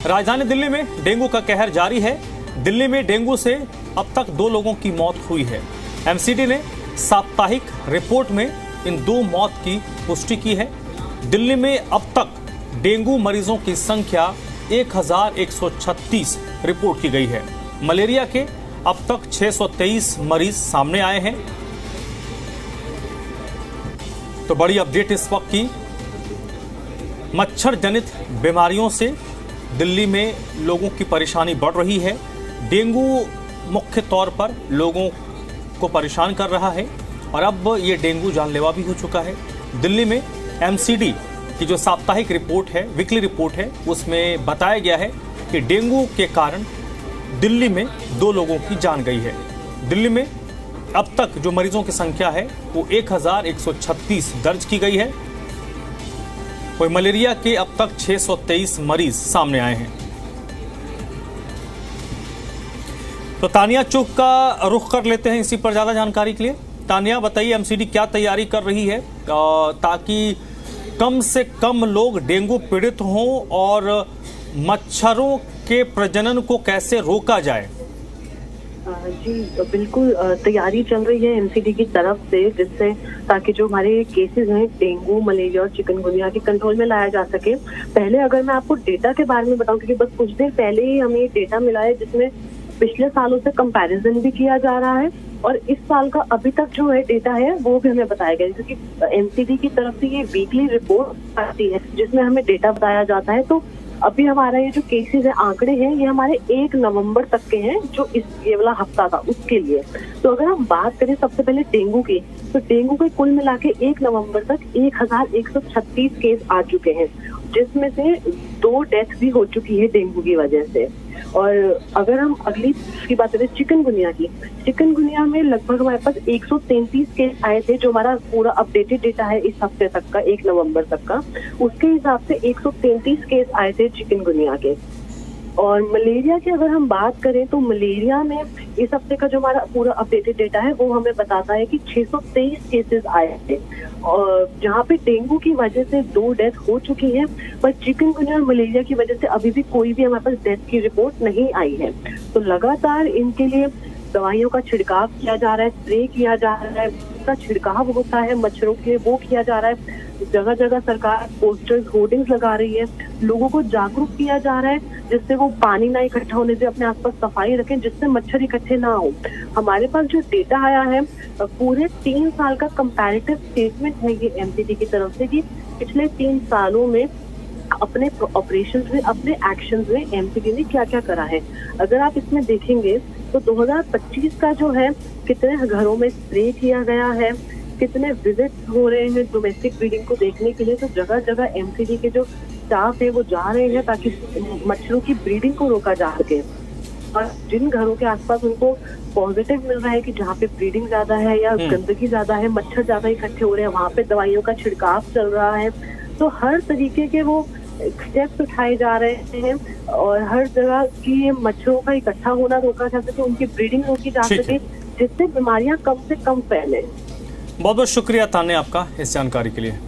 राजधानी दिल्ली में डेंगू का कहर जारी है। दिल्ली में डेंगू से अब तक 2 लोगों की मौत हुई है। एमसीडी ने साप्ताहिक रिपोर्ट में इन 2 मौत की पुष्टि की है। दिल्ली में अब तक डेंगू मरीजों की संख्या 1136 रिपोर्ट की गई है। मलेरिया के अब तक 623 मरीज सामने आए हैं। तो बड़ी अपडेट इस वक्त की, मच्छर जनित बीमारियों से दिल्ली में लोगों की परेशानी बढ़ रही है। डेंगू मुख्य तौर पर लोगों को परेशान कर रहा है और अब ये डेंगू जानलेवा भी हो चुका है। दिल्ली में एमसीडी की जो साप्ताहिक रिपोर्ट है, वीकली रिपोर्ट है, उसमें बताया गया है कि डेंगू के कारण दिल्ली में 2 लोगों की जान गई है। दिल्ली में अब तक जो मरीजों की संख्या है वो 1136 दर्ज की गई है। वही मलेरिया के अब तक 623 मरीज सामने आए हैं। तो तानिया चौक का रुख कर लेते हैं इसी पर ज्यादा जानकारी के लिए। तानिया, बताइए एमसीडी क्या तैयारी कर रही है ताकि कम से कम लोग डेंगू पीड़ित हों और मच्छरों के प्रजनन को कैसे रोका जाए? जी बिल्कुल, तैयारी चल रही है एमसीडी की तरफ से, जिससे ताकि जो हमारे केसेस हैं डेंगू, मलेरिया और चिकनगुनिया के कंट्रोल में लाया जा सके। पहले अगर मैं आपको डेटा के बारे में बताऊं, क्योंकि बस कुछ देर पहले ही हमें डेटा मिला है जिसमें पिछले सालों से कंपैरिजन भी किया जा रहा है और इस साल का अभी तक जो है डेटा है वो भी हमें बताया गया है, क्योंकि एमसीडी की तरफ से ये वीकली रिपोर्ट आती है जिसमें हमें डेटा बताया जाता है। तो अभी हमारा ये जो केसेस है, आंकड़े हैं, ये हमारे 1 नवंबर तक के हैं, जो ये वाला हफ्ता था उसके लिए। तो अगर हम बात करें सबसे पहले डेंगू की, तो डेंगू के कुल मिला के 1 नवंबर तक 1136 केस आ चुके हैं, जिसमें से 2 डेथ भी हो चुकी है डेंगू की वजह से। और अगर हम अगली की बात करें चिकनगुनिया की, चिकनगुनिया में लगभग हमारे पास 133 केस आए थे, जो हमारा पूरा अपडेटेड डेटा है इस हफ्ते तक का, 1 नवंबर तक का। उसके हिसाब से 133 केस आए थे चिकनगुनिया के। और मलेरिया की अगर हम बात करें तो मलेरिया में इस हफ्ते का जो हमारा पूरा अपडेटेड डेटा है वो हमें बताता है कि 623 केसेस आए थे, और जहाँ पे डेंगू की वजह से 2 डेथ हो चुकी है, पर चिकनगुनिया और मलेरिया की वजह से अभी भी कोई भी हमारे पास डेथ की रिपोर्ट नहीं आई है। तो लगातार इनके लिए दवाइयों का छिड़काव किया जा रहा है, स्प्रे किया जा रहा है, उसका छिड़काव होता है मच्छरों के, वो किया जा रहा है। जगह जगह सरकार पोस्टर्स, होर्डिंग्स लगा रही है, लोगों को जागरूक किया जा रहा है, जिससे वो पानी ना इकट्ठा होने से अपने आसपास सफाई रखें, जिससे मच्छर इकट्ठे ना हो। हमारे पास जो डेटा आया है पूरे 3 साल का कंपैरेटिव स्टेटमेंट है ये एमसीडी की तरफ से, कि पिछले 3 सालों में अपने ऑपरेशंस में, अपने एक्शंस में एमसीडी ने क्या क्या करा है। अगर आप इसमें देखेंगे तो 2025 का जो है, कितने घरों में स्प्रे किया गया है, कितने विजिट्स हो रहे हैं डोमेस्टिक ब्रीडिंग को देखने के लिए। तो जगह जगह एमसीडी के जो स्टाफ है वो जा रहे हैं ताकि मच्छरों की ब्रीडिंग को रोका जा सके। और जिन घरों के आसपास उनको पॉजिटिव मिल रहा है कि जहाँ पे ब्रीडिंग ज्यादा है या गंदगी ज्यादा है, मच्छर ज्यादा इकट्ठे हो रहे हैं, वहाँ पे दवाइयों का छिड़काव चल रहा है। तो हर तरीके के वो स्टेप्स उठाए जा रहे हैं और हर जगह की मच्छरों का इकट्ठा होना रोका जा सके, उनकी ब्रीडिंग रोकी जा सके, जिससे बीमारियां कम से कम फैले। बहुत बहुत शुक्रिया तान्या आपका इस जानकारी के लिए।